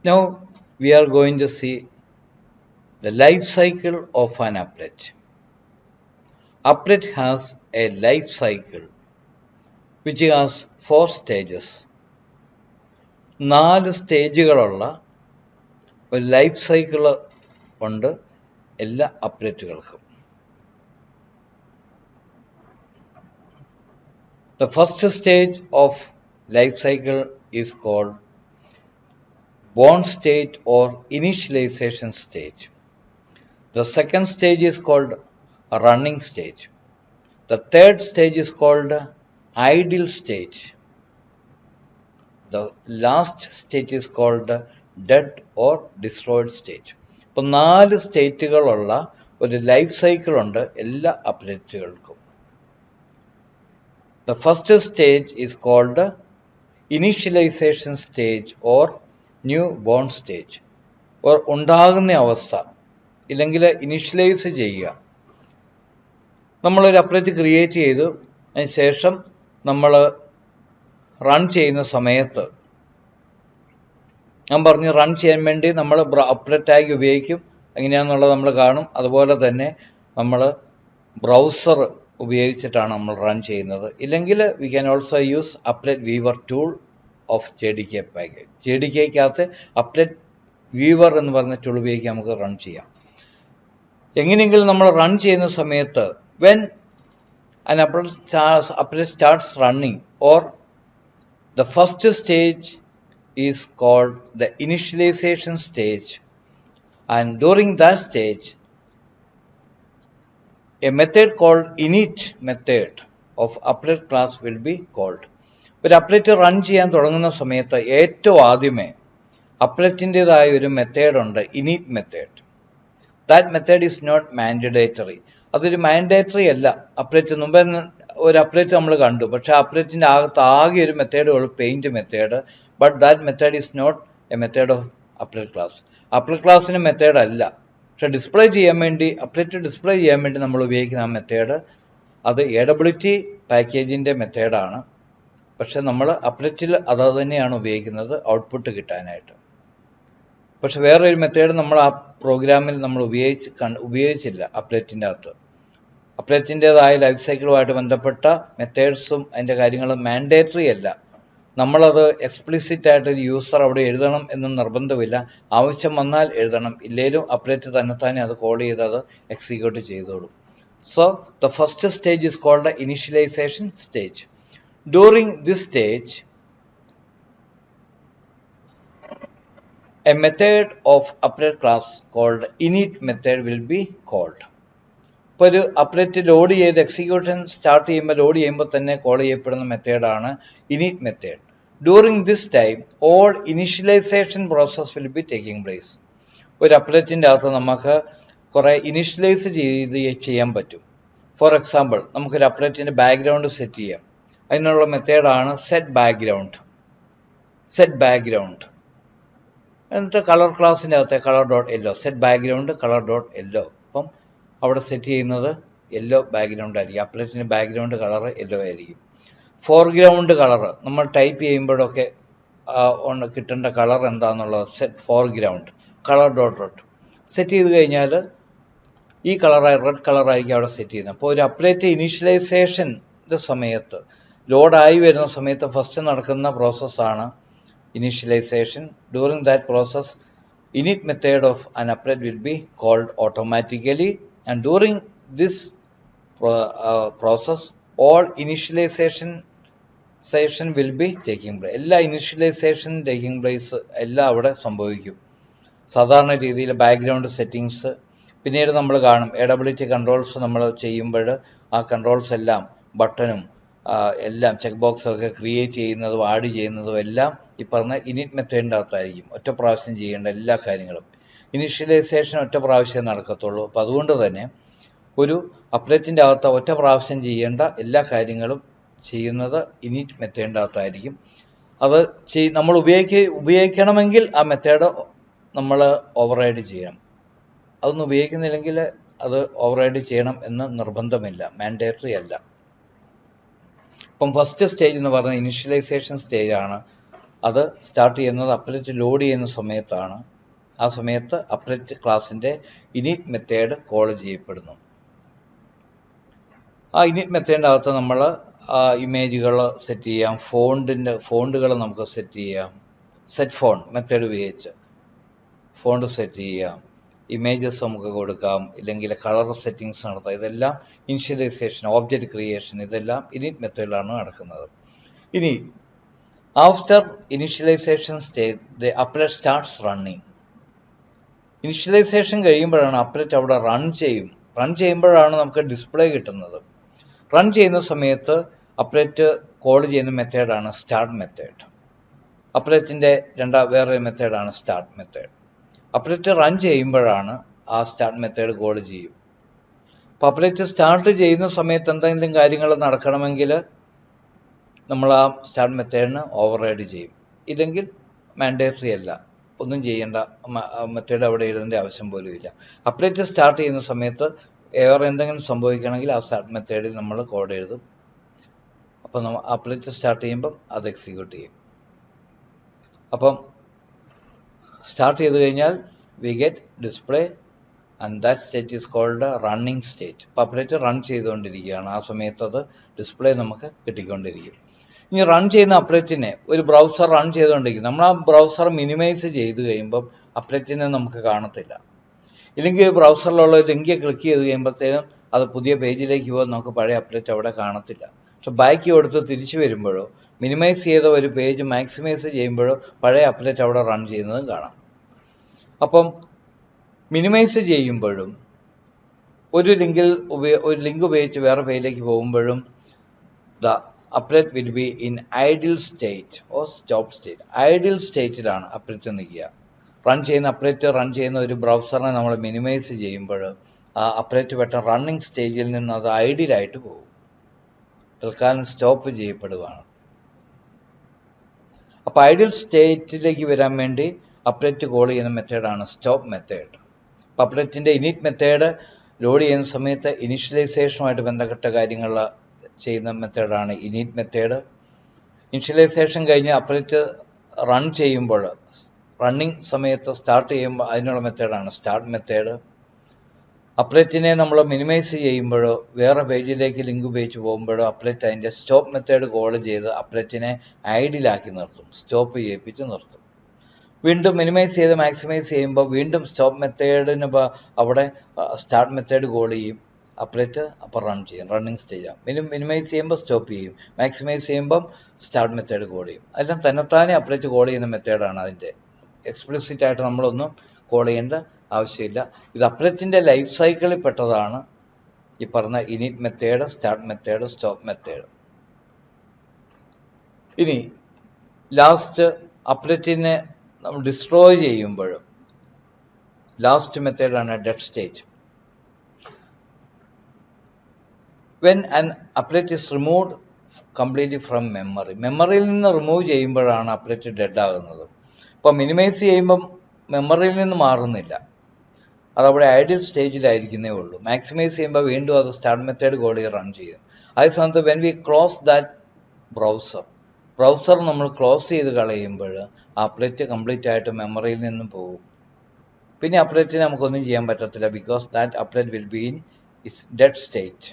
Now we are going to see the life cycle of an applet. Applet has a life cycle which has 4 stages. 4 സ്റ്റേജുകളുള്ള ഒരു life cycle ഉണ്ട് എല്ലാ അപ്ഡേറ്റുകൾക്കും. The first stage of life cycle is called born state or initialization stage. The second stage is called running stage. The third stage is called idle stage. The last stage is called dead or destroyed stage. ഇപ്പോൾ 4 സ്റ്റേറ്റുകളുള്ള ഒരു life cycle ഉണ്ട് എല്ലാ അപ്ഡേറ്റുകൾക്കും. The first stage is called initialization stage or new born stage. ഉണ്ടാകുന്ന അവസ്ഥ ഇല്ലെങ്കിൽ initialise ചെയ്യുക. നമ്മളൊരു update create ചെയ്തു, അതിന് ശേഷം നമ്മൾ റൺ ചെയ്യുന്ന സമയത്ത് ഞാൻ പറഞ്ഞു റൺ ചെയ്യാൻ വേണ്ടി നമ്മൾ അപ്ഡേറ്റ് ടാഗ് ഉപയോഗിക്കും. എങ്ങനെയാണെന്നുള്ളത് നമ്മൾ കാണും. അതുപോലെ തന്നെ നമ്മൾ ബ്രൗസർ ഉപയോഗിച്ചിട്ടാണ് നമ്മൾ റൺ ചെയ്യുന്നത്. ഇല്ലെങ്കിൽ we can also use applet viewer tool of JDK package. JDKക്കകത്ത് അപ്ഡേറ്റ് വീവർ എന്ന് പറഞ്ഞ ടൂൾ ഉപയോഗിച്ച് നമുക്ക് റൺ ചെയ്യാം. എങ്ങനെയെങ്കിലും നമ്മൾ റൺ ചെയ്യുന്ന സമയത്ത് when an applet starts running, or the first stage is called the initialization stage, and during that stage a method called init method of applet class will be called. ഒരു applet run ചെയ്യാൻ തുടങ്ങുന്ന സമയത്ത് ഏറ്റവും ആദ്യമേ അപ്ഡേറ്റിൻ്റെതായ ഒരു method ഉണ്ട്, init method. That method is not mandatory. അതൊരു മാൻഡേറ്ററി അല്ല. അപ്ഡേറ്റ് മുമ്പേ ഒരു അപ്ഡേറ്റ് നമ്മൾ കണ്ടു, പക്ഷേ അപ്ഡേറ്റിൻ്റെ അകത്ത് ആകെ ഒരു മെത്തേഡ് ഉള്ളൂ, paint method. But that method is not a method of applet class. Applet ക്ലാസ്സിന് മെത്തേഡ് അല്ല. പക്ഷെ ഡിസ്പ്ലേ ചെയ്യാൻ വേണ്ടി, അപ്ഡേറ്റ് ഡിസ്പ്ലേ ചെയ്യാൻ വേണ്ടി നമ്മൾ ഉപയോഗിക്കുന്ന ആ മെത്തേഡ് അത് AWT പാക്കേജിൻ്റെ മെത്തേഡാണ്. പക്ഷെ നമ്മൾ അപ്ഡേറ്റിൽ അത് തന്നെയാണ് ഉപയോഗിക്കുന്നത് ഔട്ട്പുട്ട് കിട്ടാനായിട്ട്. പക്ഷെ വേറൊരു മെത്തേഡ് നമ്മൾ ആ പ്രോഗ്രാമിൽ നമ്മൾ ഉപയോഗിച്ചില്ല. അപ്ഡേറ്റിൻ്റെ അകത്ത് അപ്ഡേറ്റിൻ്റെതായ ലൈഫ് സൈക്കിളുമായിട്ട് ബന്ധപ്പെട്ട മെത്തേഡ്സും അതിൻ്റെ കാര്യങ്ങളും മാൻഡേറ്ററി അല്ല. നമ്മളത് എക്സ്പ്ലിസിറ്റ് ആയിട്ട് യൂസർ അവിടെ എഴുതണം എന്ന് നിർബന്ധമില്ല. ആവശ്യം വന്നാൽ എഴുതണം, ഇല്ലെങ്കിലും അപ്ഡേറ്റ് തന്നെത്താനെ അത് കോൾ ചെയ്ത് അത് എക്സിക്യൂട്ട് ചെയ്തോളും. So the first stage is called the initialisation stage. During this stage a method of applet class called init method will be called. ഇപ്പോൾ ഒരു അപ്ഡേറ്റ് ലോഡ് ചെയ്ത് എക്സിക്യൂഷൻ സ്റ്റാർട്ട് ചെയ്യുമ്പോൾ ലോഡ് ചെയ്യുമ്പോൾ തന്നെ കോൾ ചെയ്യപ്പെടുന്ന മെത്തേഡാണ് init method. During this time all initialisation process will be taking place. ഒരു അപ്ഡേറ്റിൻ്റെ അകത്ത് നമുക്ക് കുറേ ഇനിഷ്യലൈസ് ചെയ്യാൻ പറ്റും. ഫോർ എക്സാമ്പിൾ, നമുക്കൊരു അപ്ഡേറ്റിൻ്റെ ബാക്ക്ഗ്രൗണ്ട് സെറ്റ് ചെയ്യാം. അതിനുള്ള മെത്തേഡാണ് സെറ്റ് ബാക്ക്ഗ്രൗണ്ട്. എന്നിട്ട് കളർ ക്ലാസിൻ്റെ അകത്തെ colour dot yellow, set background colour dot yellow. അപ്പം അവിടെ സെറ്റ് ചെയ്യുന്നത് യെല്ലോ ബാക്ക്ഗ്രൗണ്ട് ആയിരിക്കും. അപ്ഡേറ്റിൻ്റെ ബാക്ക്ഗ്രൗണ്ട് കളർ യെല്ലോ ആയിരിക്കും. ഫോർഗ്രൗണ്ട് കളർ നമ്മൾ ടൈപ്പ് ചെയ്യുമ്പോഴൊക്കെ കിട്ടേണ്ട കളർ എന്താണെന്നുള്ളത് set foreground colour dot set ചെയ്ത് കഴിഞ്ഞാൽ ഈ കളറായി റെഡ് കളറായിരിക്കും അവിടെ സെറ്റ് ചെയ്യുന്നത്. അപ്പോൾ ഒരു അപ്ഡേറ്റ് ഇനീഷ്യലൈസേഷൻ്റെ സമയത്ത് ലോഡായി വരുന്ന സമയത്ത് ഫസ്റ്റ് നടക്കുന്ന പ്രോസസ്സാണ് initialization. During that process, init method of an applet will be called automatically, and during this process all initialization will be taking place. എല്ലാ ഇനിഷ്യലൈസേഷൻ ടേക്കിംഗ് പ്ലേസ് എല്ലാം അവിടെ സംഭവിക്കും. സാധാരണ രീതിയിൽ ബാക്ക്ഗ്രൗണ്ട് സെറ്റിങ്സ് പിന്നീട് നമ്മൾ കാണും. AWT കൺട്രോൾസ് നമ്മൾ ചെയ്യുമ്പോൾ ആ കൺട്രോൾസ് എല്ലാം ബട്ടണും എല്ലാം ചെക്ക് ബോക്സൊക്കെ ക്രിയേറ്റ് ചെയ്യുന്നതും ആഡ് ചെയ്യുന്നതും എല്ലാം ഈ പറഞ്ഞ ഇനിറ്റ് മെത്തേഡിൻ്റെ അകത്തായിരിക്കും. ഒറ്റ പ്രാവശ്യം ചെയ്യേണ്ട എല്ലാ കാര്യങ്ങളും. ഇനിഷ്യലൈസേഷൻ ഒറ്റ പ്രാവശ്യം നടക്കത്തുള്ളൂ. അപ്പോൾ അതുകൊണ്ട് തന്നെ ഒരു അപ്ഡേറ്റിൻ്റെ അകത്ത് ഒറ്റ പ്രാവശ്യം ചെയ്യേണ്ട എല്ലാ കാര്യങ്ങളും ചെയ്യുന്നത് ഇനിറ്റ് മെത്തേഡിൻ്റെ അകത്തായിരിക്കും. അത് നമ്മൾ ഉപയോഗിക്കണമെങ്കിൽ ആ മെത്തേഡ് നമ്മൾ ഓവർറൈഡ് ചെയ്യണം. അതൊന്നും ഉപയോഗിക്കുന്നില്ലെങ്കിൽ അത് ഓവർറൈഡ് ചെയ്യണം എന്ന് നിർബന്ധമില്ല, മാൻഡേറ്ററി അല്ല. അപ്പം ഫസ്റ്റ് സ്റ്റേജ് എന്ന് പറയുന്നത് ഇനിഷ്യലൈസേഷൻ സ്റ്റേജാണ്. അത് സ്റ്റാർട്ട് ചെയ്യുന്നത് അപ്ലെറ്റ് ലോഡ് ചെയ്യുന്ന സമയത്താണ്. ആ സമയത്ത് അപ്ലെറ്റ് ക്ലാസിൻ്റെ ഇനിറ്റ് മെത്തേഡ് കോൾ ചെയ്യപ്പെടുന്നു. ആ ഇനിറ്റ് മെത്തേഡിൻ്റെ അകത്ത് നമ്മൾ ഇമേജുകൾ സെറ്റ് ചെയ്യാം, ഫോണ്ടുകൾ നമുക്ക് സെറ്റ് ചെയ്യാം. സെറ്റ് ഫോൺ മെത്തേഡ് ഉപയോഗിച്ച് ഫോണ്ട് സെറ്റ് ചെയ്യാം, ഇമേജസ് നമുക്ക് കൊടുക്കാം, ഇല്ലെങ്കിൽ കളർ സെറ്റിങ്സ് നടത്താം. ഇതെല്ലാം ഇനിഷ്യലൈസേഷൻ, ഓബ്ജക്റ്റ് ക്രിയേഷൻ, ഇതെല്ലാം ഇനിറ്റ് മെത്തേഡിലാണ് നടക്കുന്നത്. ഇനി after initialisation stage the applet starts running. Initialisation കഴിയുമ്പോഴാണ് അപ്ലെറ്റ് അവിടെ റൺ ചെയ്യുമ്പോഴാണ് നമുക്ക് ഡിസ്പ്ലേ കിട്ടുന്നത്. റൺ ചെയ്യുന്ന സമയത്ത് അപ്ലെറ്റ് കോൾ ചെയ്യുന്ന മെത്തേഡാണ് സ്റ്റാർട്ട് മെത്തേഡ്. അപ്ലെറ്റിൻ്റെ വേറെ മെത്തേഡാണ് സ്റ്റാർട്ട് മെത്തേഡ്. അപ്ലെറ്റ് റൺ ചെയ്യുമ്പോഴാണ് ആ സ്റ്റാർട്ട് മെത്തേഡ് കോൾ ചെയ്യും. അപ്പോൾ അപ്ലെറ്റ് സ്റ്റാർട്ട് ചെയ്യുന്ന സമയത്ത് എന്തെങ്കിലും കാര്യങ്ങൾ നടക്കണമെങ്കിൽ നമ്മൾ ആ സ്റ്റാർട്ട് മെത്തേഡിന് ഓവർറൈഡ് ചെയ്യും. ഇല്ലെങ്കിൽ മാൻഡേറ്ററി അല്ല, ഒന്നും ചെയ്യേണ്ട, മെത്തേഡ് അവിടെ എഴുതേണ്ട ആവശ്യം പോലും ഇല്ല. അപ്ലെറ്റ് സ്റ്റാർട്ട് ചെയ്യുന്ന സമയത്ത് വേറെ എന്തെങ്കിലും സംഭവിക്കണമെങ്കിൽ ആ സ്റ്റാർട്ട് മെത്തേഡിൽ നമ്മൾ കോഡ് എഴുതും. അപ്പം നമ്മൾ അപ്ലെറ്റ് സ്റ്റാർട്ട് ചെയ്യുമ്പം അത് എക്സിക്യൂട്ട് ചെയ്യും. അപ്പം സ്റ്റാർട്ട് ചെയ്ത് കഴിഞ്ഞാൽ we get display and that state is called running state. അപ്പോൾ അപ്ലെറ്റ് റൺ ചെയ്തുകൊണ്ടിരിക്കുകയാണ്, ആ സമയത്ത് അത് ഡിസ്പ്ലേ നമുക്ക് കിട്ടിക്കൊണ്ടിരിക്കും. ഇനി റൺ ചെയ്യുന്ന അപ്ലെറ്റിനെ ഒരു ബ്രൗസർ റൺ ചെയ്തുകൊണ്ടിരിക്കും. നമ്മൾ ആ ബ്രൗസർ മിനിമൈസ് ചെയ്ത് കഴിയുമ്പം അപ്ലെറ്റിനെ നമുക്ക് കാണത്തില്ല. ഇല്ലെങ്കിൽ ബ്രൗസറിലുള്ള ലിങ്ക് ക്ലിക്ക് ചെയ്ത് കഴിയുമ്പോഴത്തേനും അത് പുതിയ പേജിലേക്ക് പോകുമ്പോൾ നമുക്ക് പഴയ അപ്ലെറ്റ് അവിടെ കാണത്തില്ല. പക്ഷെ ബാക്ക് കൊടുത്ത് തിരിച്ചു വരുമ്പോഴോ മിനിമൈസ് ചെയ്ത ഒരു പേജ് മാക്സിമൈസ് ചെയ്യുമ്പോഴോ പഴയ അപ്ലെറ്റ് അവിടെ റൺ ചെയ്യുന്നതും കാണാം. അപ്പം മിനിമൈസ് ചെയ്യുമ്പോഴും ഒരു ലിങ്ക് ഉപയോഗിച്ച് വേറെ പേജിലേക്ക് പോകുമ്പോഴും the applet will be in idle state or stop state. Idle സ്റ്റേറ്റിലാണ് അപ്ലെറ്റ് നിൽക്കുക. അപ്ലെറ്റ് റൺ ചെയ്യുന്ന ഒരു ബ്രൗസറിനെ നമ്മൾ മിനിമൈസ് ചെയ്യുമ്പോൾ ആ അപ്ലെറ്റ് പെട്ടെന്ന് റണ്ണിങ് സ്റ്റേജിൽ നിന്ന് അത് ഐഡിയലായിട്ട് പോകും, തൽക്കാലം സ്റ്റോപ്പ് ചെയ്യപ്പെടുകയാണ്. അപ്പോൾ ഐഡിയൽ സ്റ്റേറ്റിലേക്ക് വരാൻ വേണ്ടി അപ്ലെറ്റ് കോൾ ചെയ്യുന്ന മെത്തേഡാണ് സ്റ്റോപ്പ് മെത്തേഡ്. അപ്പോൾ അപ്ലെറ്റിൻ്റെ ഇനിറ്റ് മെത്തേഡ് ലോഡ് ചെയ്യുന്ന സമയത്ത് ഇനിഷ്യലൈസേഷനുമായിട്ട് ബന്ധപ്പെട്ട കാര്യങ്ങൾ ചെയ്യുന്ന മെത്തേഡാണ് ഇനിറ്റ് മെത്തേഡ്. ഇനിഷ്യലൈസേഷൻ കഴിഞ്ഞ് അപ്ലെറ്റ് റൺ ചെയ്യുമ്പോൾ, റണ്ണിങ് സമയത്ത് സ്റ്റാർട്ട് ചെയ്യുമ്പോൾ അതിനുള്ള മെത്തേഡാണ് സ്റ്റാർട്ട് മെത്തേഡ്. അപ്ലെറ്റിനെ നമ്മൾ മിനിമൈസ് ചെയ്യുമ്പോഴോ വേറെ പേജിലേക്ക് ലിങ്ക് ഉപയോഗിച്ച് പോകുമ്പോഴോ അപ്ലെറ്റ് അതിൻ്റെ സ്റ്റോപ്പ് മെത്തേഡ് കോൾ ചെയ്ത് അപ്ലെറ്റിനെ ഐഡിയലാക്കി നിർത്തും, സ്റ്റോപ്പ് ചെയ്യിപ്പിച്ച് നിർത്തും. വീണ്ടും മിനിമൈസ് ചെയ്ത് മാക്സിമൈസ് ചെയ്യുമ്പോൾ വീണ്ടും സ്റ്റോപ്പ് മെത്തേഡിന് അവിടെ സ്റ്റാർട്ട് മെത്തേഡ് കോൾ ചെയ്യും, അപ്ലെറ്റ് അപ്പോൾ റൺ ചെയ്യും, റണ്ണിങ് സ്റ്റേജാണ്. മിനിമൈസ് ചെയ്യുമ്പോൾ സ്റ്റോപ്പ് ചെയ്യും, മാക്സിമൈസ് ചെയ്യുമ്പം സ്റ്റാർട്ട് മെത്തേഡ് കോൾ ചെയ്യും. എല്ലാം തന്നെത്താനെ അപ്ലെറ്റ് കോൾ ചെയ്യുന്ന മെത്തേഡാണ്. അതിൻ്റെ എക്സ്പ്ലിസിറ്റ് ആയിട്ട് നമ്മളൊന്നും കോൾ ചെയ്യേണ്ട ആവശ്യമില്ല. ഇത് അപ്ലെറ്റിൻ്റെ ലൈഫ് സൈക്കിളിൽ പെട്ടതാണ് ഈ പറഞ്ഞ init method, start method, stop method. ഇനി ലാസ്റ്റ് അപ്ലെറ്റിനെ നമ്മൾ ഡിസ്ട്രോയ് ചെയ്യുമ്പോഴും ലാസ്റ്റ് മെത്തേഡാണ് dead state. When an applet is removed completely from മെമ്മറിയിൽ നിന്ന് റിമൂവ് ചെയ്യുമ്പോഴാണ് അപ്ലെറ്റ് ഡെഡ് ആകുന്നത്. അപ്പോൾ മിനിമൈസ് ചെയ്യുമ്പം മെമ്മറിയിൽ നിന്ന് മാറുന്നില്ല, അതവിടെ ഐഡിയൽ സ്റ്റേജിലായിരിക്കുന്നേ ഉള്ളൂ. മാക്സിമൈസ് ചെയ്യുമ്പോൾ വീണ്ടും അത് സ്റ്റാർട്ട് മെത്തേഡ് കോൾ ചെയ്ത് റൺ ചെയ്യും. അതേ സമയത്ത് when we close that browser നമ്മൾ ക്ലോസ് ചെയ്ത് കളയുമ്പോൾ അപ്ലെറ്റ് കംപ്ലീറ്റ് ആയിട്ട് മെമ്മറിയിൽ നിന്നും പോകും. പിന്നെ അപ്ലെറ്റിന് നമുക്കൊന്നും ചെയ്യാൻ പറ്റത്തില്ല, because that applet will be in its dead state.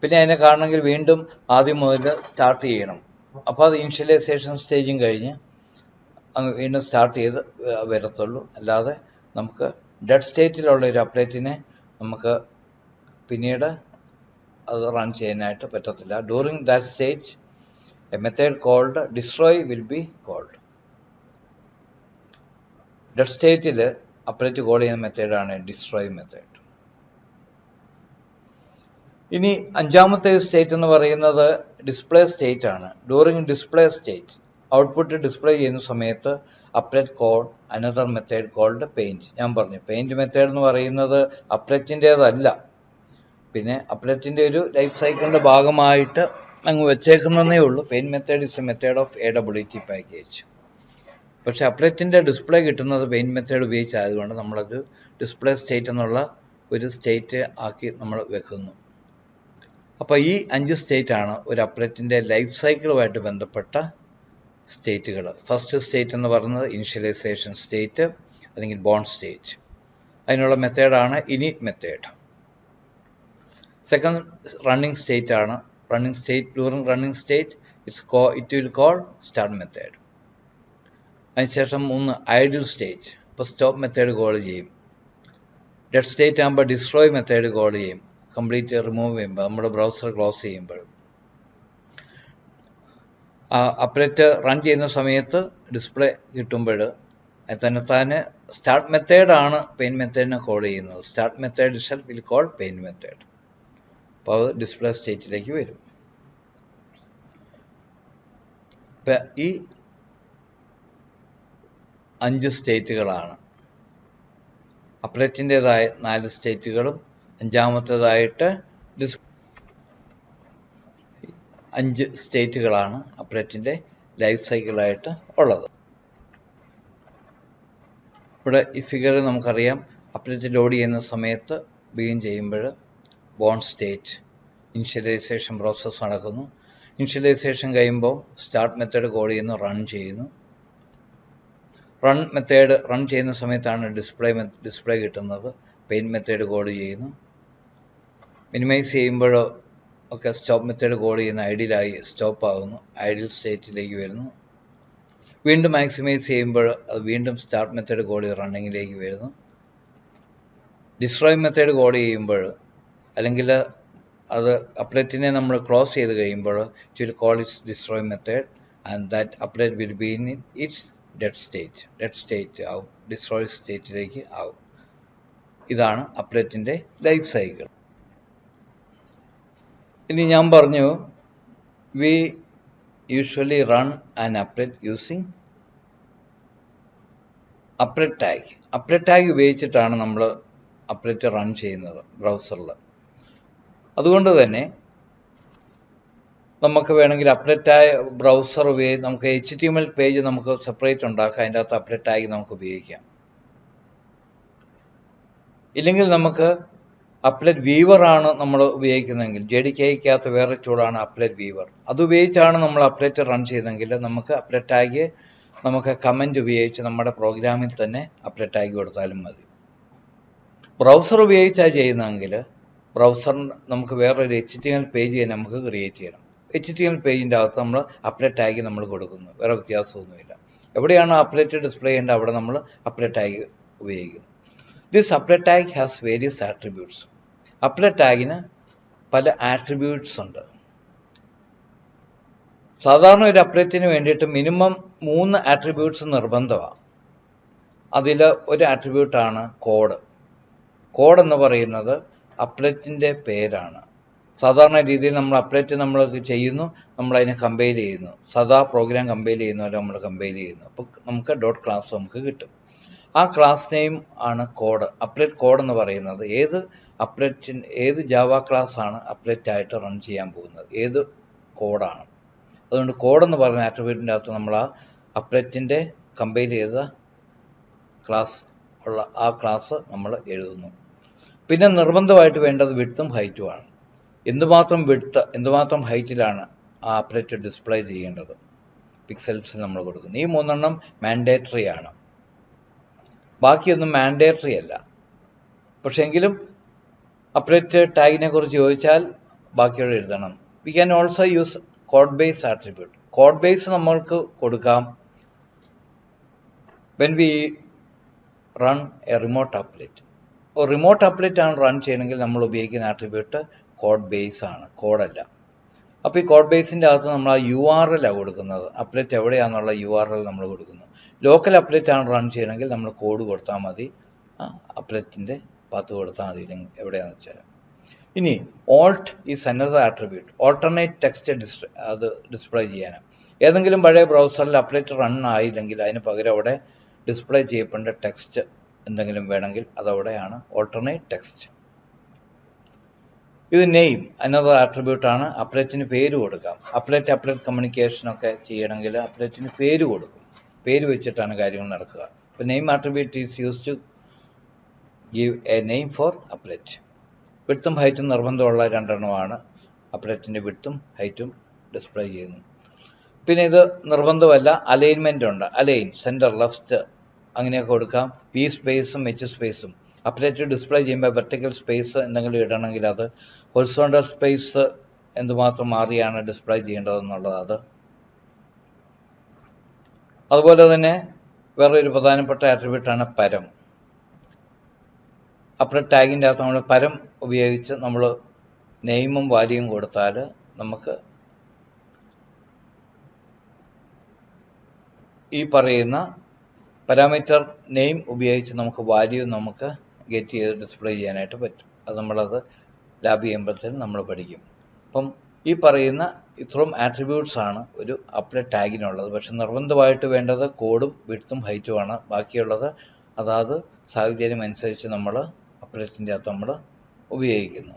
പിന്നെ അതിനെ കാണണമെങ്കിൽ വീണ്ടും ആദ്യം മുതൽ സ്റ്റാർട്ട് ചെയ്യണം. അപ്പോൾ അത് ഇനിഷ്യലൈസേഷൻ സ്റ്റേജും കഴിഞ്ഞ് അങ്ങ് വീണ്ടും സ്റ്റാർട്ട് ചെയ്ത് വരത്തുള്ളൂ. അല്ലാതെ നമുക്ക് ഡെഡ് സ്റ്റേറ്റിലുള്ള ഒരു അപ്ലെറ്റിനെ നമുക്ക് പിന്നീട് അത് റൺ ചെയ്യാനായിട്ട് പറ്റത്തില്ല. During that stage a method called destroy will be called. Dead സ്റ്റേറ്റിൽ അപ്ലെറ്റ് കോൾ ചെയ്യുന്ന മെത്തേഡാണ് ഡിസ്ട്രോയ് മെത്തേഡ്. ഇനി അഞ്ചാമത്തെ സ്റ്റേറ്റ് എന്ന് പറയുന്നത് ഡിസ്പ്ലേ സ്റ്റേറ്റ് ആണ്. During display state output display ചെയ്യുന്ന സമയത്ത് applet call another method called paint. ഞാൻ പറഞ്ഞു പെയിൻറ്റ് മെത്തേഡ് എന്ന് പറയുന്നത് അപ്ലെറ്റിൻ്റേതല്ല, പിന്നെ അപ്ലെറ്റിൻ്റെ ഒരു ലൈഫ് സൈക്കിളിൻ്റെ ഭാഗമായിട്ട് അങ്ങ് വെച്ചേക്കുന്നതേ ഉള്ളൂ. Paint method is A method of AWT package. പക്ഷേ അപ്ലെറ്റിൻ്റെ ഡിസ്പ്ലേ കിട്ടുന്നത് പെയിൻറ്റ് മെത്തേഡ് ഉപയോഗിച്ചായതുകൊണ്ട് നമ്മളത് ഡിസ്പ്ലേ സ്റ്റേറ്റ് എന്നുള്ള ഒരു സ്റ്റേറ്റ് ആക്കി നമ്മൾ വെക്കുന്നു. അപ്പോൾ ഈ 5 സ്റ്റേറ്റാണ് ഒരു അപ്ലെറ്റിൻ്റെ ലൈഫ് സൈക്കിളുമായിട്ട് ബന്ധപ്പെട്ട സ്റ്റേറ്റുകൾ. ഫസ്റ്റ് സ്റ്റേറ്റ് എന്ന് പറയുന്നത് ഇനിഷ്യലൈസേഷൻ സ്റ്റേറ്റ് അല്ലെങ്കിൽ ബോൺ സ്റ്റേറ്റ്. അതിനുള്ള മെത്തേഡാണ് init method. Second running state ആണ്. Running state, during running state it will call start method. അതിനുശേഷം 3 ഐഡിൽ സ്റ്റേറ്റ്. ഇപ്പോൾ സ്റ്റോപ്പ് മെത്തേഡ് കോൾ ചെയ്യും. ഡെഡ് സ്റ്റേറ്റ് ആകുമ്പോൾ ഡിസ്ട്രോയ് മെത്തേഡ് കോൾ ചെയ്യും. കംപ്ലീറ്റ് റിമൂവ് ചെയ്യുമ്പോൾ, നമ്മുടെ ബ്രൗസർ ക്ലോസ് ചെയ്യുമ്പോൾ. അപ്ഡേറ്റ് റൺ ചെയ്യുന്ന സമയത്ത് ഡിസ്പ്ലേ കിട്ടുമ്പോൾ തന്നെത്താനെ സ്റ്റാർട്ട് മെത്തേഡാണ് പെയിൻ മെത്തേഡിനെ കോൾ ചെയ്യുന്നത്. Start method itself will call paint method. അപ്പോൾ അത് ഡിസ്പ്ലേ സ്റ്റേറ്റിലേക്ക് വരും. ഇപ്പം ഈ 5 സ്റ്റേറ്റുകളാണ്. അപ്ഡേറ്റിൻ്റെതായ 4 സ്റ്റേറ്റുകളും 5ാമത്തേതായിട്ട് 5 സ്റ്റേറ്റുകളാണ് അപ്ഡേറ്റിൻ്റെ ലൈഫ് സൈക്കിളായിട്ട് ഉള്ളത്. ഇവിടെ ഈ ഫിഗർ നമുക്കറിയാം. അപ്ഡേറ്റ് ലോഡ് ചെയ്യുന്ന സമയത്ത് ബിഗിൻ ചെയ്യുമ്പോൾ ബോൺ സ്റ്റേറ്റ്, ഇനിഷ്യലൈസേഷൻ പ്രോസസ്സ് നടക്കുന്നു. ഇനിഷ്യലൈസേഷൻ കഴിയുമ്പോൾ സ്റ്റാർട്ട് മെത്തേഡ് കോൾ ചെയ്യുന്നു, റൺ ചെയ്യുന്നു. റൺ മെത്തേഡ് റൺ ചെയ്യുന്ന സമയത്താണ് ഡിസ്പ്ലേ കിട്ടുന്നത്. പെയിൻ മെത്തേഡ് കോൾ ചെയ്യുന്നു. മിനിമൈസ് ചെയ്യുമ്പോഴോ ഒക്കെ സ്റ്റോപ്പ് മെത്തേഡ് കോൾ ചെയ്യുന്ന ഐഡിയലായി സ്റ്റോപ്പ് ആകുന്നു, ഐഡിയൽ സ്റ്റേറ്റിലേക്ക് വരുന്നു. വീണ്ടും മാക്സിമൈസ് ചെയ്യുമ്പോൾ അത് വീണ്ടും സ്റ്റാർട്ട് മെത്തേഡ് കോൾ ചെയ്ത് റണ്ണിങ്ങിലേക്ക് വരുന്നു. ഡിസ്ട്രോയ് മെത്തേഡ് കോൾ ചെയ്യുമ്പോൾ അല്ലെങ്കിൽ അത് അപ്ഡേറ്റിനെ നമ്മൾ ക്ലോസ് ചെയ്ത് കഴിയുമ്പോൾ it will call it's destroy method and that update will be in its dead state ആവും, ഡിസ്ട്രോയ് സ്റ്റേറ്റിലേക്ക് ആവും. ഇതാണ് അപ്ഡേറ്റിൻ്റെ ലൈഫ് സൈക്കിൾ. ഇനി ഞാൻ പറഞ്ഞു V usually run an update using update tag. Update tag ഉപയോഗിച്ചിട്ടാണ് നമ്മൾ അപ്ഡേറ്റ് റൺ ചെയ്യുന്നത് ബ്രൗസറിൽ. അതുകൊണ്ട് തന്നെ നമുക്ക് വേണമെങ്കിൽ അപ്ഡേറ്റ് ടാഗ് ബ്രൗസർ നമുക്ക് HTML പേജ് നമുക്ക് സെപ്പറേറ്റ് ഉണ്ടാക്കാം. അതിൻ്റെ അകത്ത് അപ്ഡേറ്റ് ടാഗ് നമുക്ക് ഉപയോഗിക്കാം. ഇല്ലെങ്കിൽ നമുക്ക് അപ്ഡേറ്റ് വീവറാണ് നമ്മൾ ഉപയോഗിക്കുന്നതെങ്കിൽ, JDKയ്ക്കകത്ത് വേറെ ടൂളാണ് അപ്ഡേറ്റ് വീവർ. അതുപയോഗിച്ചാണ് നമ്മൾ അപ്ഡേറ്റ് റൺ ചെയ്തെങ്കിൽ നമുക്ക് അപ്ഡേറ്റ് ടാഗ് നമുക്ക് കമൻറ്റ് ഉപയോഗിച്ച് നമ്മുടെ പ്രോഗ്രാമിൽ തന്നെ അപ്ഡേറ്റ് ടാഗ് കൊടുത്താലും മതി. ബ്രൗസർ ഉപയോഗിച്ചാണ് ചെയ്യുന്നതെങ്കിൽ ബ്രൗസറിന് നമുക്ക് വേറൊരു HTML പേജ് തന്നെ നമുക്ക് ക്രിയേറ്റ് ചെയ്യണം. HTML പേജിൻ്റെ അകത്ത് നമ്മൾ അപ്ഡേറ്റ് ടാഗ് നമ്മൾ കൊടുക്കുന്നു, വേറെ വ്യത്യാസമൊന്നുമില്ല. എവിടെയാണ് അപ്ഡേറ്റ് ഡിസ്പ്ലേ ചെയ്യേണ്ടത് അവിടെ നമ്മൾ അപ്ഡേറ്റ് ടാഗ് ഉപയോഗിക്കുന്നു. This applet tag has various attributes. Applet ടാഗിന് പല ആട്രിബ്യൂട്ട്സ് ഉണ്ട്. സാധാരണ ഒരു അപ്ഡേറ്റിന് വേണ്ടിയിട്ട് മിനിമം 3 ആട്രിബ്യൂട്ട്സ് നിർബന്ധമാണ്. അതിൽ ഒരു ആട്രിബ്യൂട്ടാണ് കോഡ്. കോഡ് എന്ന് പറയുന്നത് അപ്ഡേറ്റിൻ്റെ പേരാണ്. സാധാരണ രീതിയിൽ നമ്മൾ അപ്ഡേറ്റ് നമ്മൾ ചെയ്യുന്നു, നമ്മളതിനെ കമ്പൈൽ ചെയ്യുന്നു. സാധാ പ്രോഗ്രാം കമ്പൈൽ ചെയ്യുന്ന പോലെ നമ്മൾ കമ്പൈൽ ചെയ്യുന്നു. അപ്പോൾ നമുക്ക് ഡോട്ട് ക്ലാസ് നമുക്ക് കിട്ടും. ആ ക്ലാസ് നെയിം ആണ് കോഡ്. അപ്ഡേറ്റ് കോഡ് എന്ന് പറയുന്നത് ഏത് ജാവ ക്ലാസ് ആണ് അപ്ഡേറ്റ് ആയിട്ട് റൺ ചെയ്യാൻ പോകുന്നത്, ഏത് കോഡാണ്. അതുകൊണ്ട് കോഡെന്ന് പറയുന്ന ആട്രിബ്യൂട്ടിൻ്റെ അകത്ത് നമ്മൾ ആ അപ്ഡേറ്റിൻ്റെ കമ്പൈൽ ചെയ്ത ക്ലാസ് ഉള്ള ആ ക്ലാസ് നമ്മൾ എഴുതുന്നു. പിന്നെ നിർബന്ധമായിട്ട് വേണ്ടത് വിഡ്ത്തും ഹൈറ്റുമാണ്. എന്തുമാത്രം ഹൈറ്റിലാണ് ആ അപ്ഡേറ്റ് ഡിസ്പ്ലേ ചെയ്യേണ്ടത്, പിക്സൽസ് നമ്മൾ കൊടുക്കുന്നു. ഈ 3 മാൻഡേറ്ററി ആണ്. ബാക്കിയൊന്നും മാൻഡേറ്ററി അല്ല. പക്ഷേ എങ്കിലും അപ്ഡേറ്റ് ടാഗിനെ കുറിച്ച് ചോദിച്ചാൽ ബാക്കിയോട് എഴുതണം. V can also use code base attribute. Code base നമ്മൾക്ക് കൊടുക്കാം when we run A remote update. Remote update ആണ് റൺ ചെയ്യണമെങ്കിൽ നമ്മൾ ഉപയോഗിക്കുന്ന ആട്രിബ്യൂട്ട് കോഡ് ബേസ് ആണ്, കോഡല്ല. അപ്പോൾ ഈ കോഡ് ബേസിൻ്റെ അകത്ത് നമ്മൾ ആ URL ആണ് കൊടുക്കുന്നത്. അപ്ഡേറ്റ് എവിടെയാണെന്നുള്ള URL നമ്മൾ കൊടുക്കുന്നു. ലോക്കൽ അപ്ഡേറ്റ് ആണ് റൺ ചെയ്യണമെങ്കിൽ നമ്മൾ കോഡ് കൊടുത്താൽ മതി, അപ്ഡേറ്റിൻ്റെ പാത്ത് കൊടുത്താൽ മതി, എവിടെയാണെന്ന് വെച്ചാൽ. ഇനി Alt is another attribute. Alternate text അത് ഡിസ്പ്ലേ ചെയ്യാനാണ്. ഏതെങ്കിലും പഴയ ബ്രൗസറിൽ അപ്ഡേറ്റ് റൺ ആയില്ലെങ്കിൽ അതിന് പകരം അവിടെ ഡിസ്പ്ലേ ചെയ്യപ്പെടേണ്ട ടെക്സ്റ്റ് എന്തെങ്കിലും വേണമെങ്കിൽ അതവിടെയാണ് ഓൾട്ടർനേറ്റ് ടെക്സ്റ്റ്. ഇത് നെയിം അനദർ ആട്രിബ്യൂട്ടാണ്. അപ്ഡേറ്റിന് പേര് കൊടുക്കാം. അപ്ഡേറ്റ് കമ്മ്യൂണിക്കേഷനൊക്കെ ചെയ്യണമെങ്കിൽ അപ്ഡേറ്റിന് പേര് കൊടുക്കും. പേര് വെച്ചിട്ടാണ് കാര്യങ്ങൾ നടക്കുക. ഇപ്പോൾ name attribute is use to give a name for applet. വിഡ്ത്തും ഹൈറ്റും നിർബന്ധമുള്ള 2 അപ്ഡേറ്റിൻ്റെ വിഡ്ത്തും ഹൈറ്റും ഡിസ്പ്ലേ ചെയ്യുന്നു. പിന്നെ ഇത് നിർബന്ധമല്ല, അലൈൻമെൻ്റ് ഉണ്ട്. അലൈൻ, സെൻറ്റർ, ലെഫ്റ്റ് അങ്ങനെയൊക്കെ കൊടുക്കാം. വി സ്പേസും എച്ച് സ്പേസും. അപ്പലേറ്റ് ഡിസ്പ്ലേ ചെയ്യുമ്പോൾ വെർട്ടിക്കൽ സ്പേസ് എന്തെങ്കിലും ഇടണമെങ്കിൽ അത്, ഹൊറിസോണ്ടൽ സ്പേസ് എന്തുമാത്രം മാറിയാണ് ഡിസ്പ്ലേ ചെയ്യേണ്ടതെന്നുള്ളത് അത്. അതുപോലെ തന്നെ വേറൊരു പ്രധാനപ്പെട്ട ആട്രിബ്യൂട്ടാണ് പരം. അപ്പലേറ്റ് ടാഗിൻ്റെ അകത്ത് നമ്മൾ പരം ഉപയോഗിച്ച് നമ്മൾ നെയിമും വാല്യൂവും കൊടുത്താൽ നമുക്ക് ഈ പറയുന്ന പാരാമീറ്റർ നെയിം ഉപയോഗിച്ച് നമുക്ക് വാല്യൂ നമുക്ക് ഗെറ്റ് ചെയ്ത് ഡിസ്പ്ലേ ചെയ്യാനായിട്ട് പറ്റും. അത് നമ്മളത് ലാബ് ചെയ്യുമ്പോഴത്തേനും നമ്മൾ പഠിക്കും. അപ്പം ഈ പറയുന്ന ഇത്രയും ആട്രിബ്യൂട്ട്സ് ആണ് ഒരു അപ്ലേറ്റ് ടാഗിനുള്ളത്. പക്ഷെ നിർബന്ധമായിട്ട് വേണ്ടത് കോഡും വിഡ്ത്തും ഹൈറ്റുമാണ്. ബാക്കിയുള്ളത് അതാത് സാഹചര്യം അനുസരിച്ച് നമ്മൾ അപ്ലേറ്റിൻ്റെ അകത്ത് നമ്മൾ ഉപയോഗിക്കുന്നു.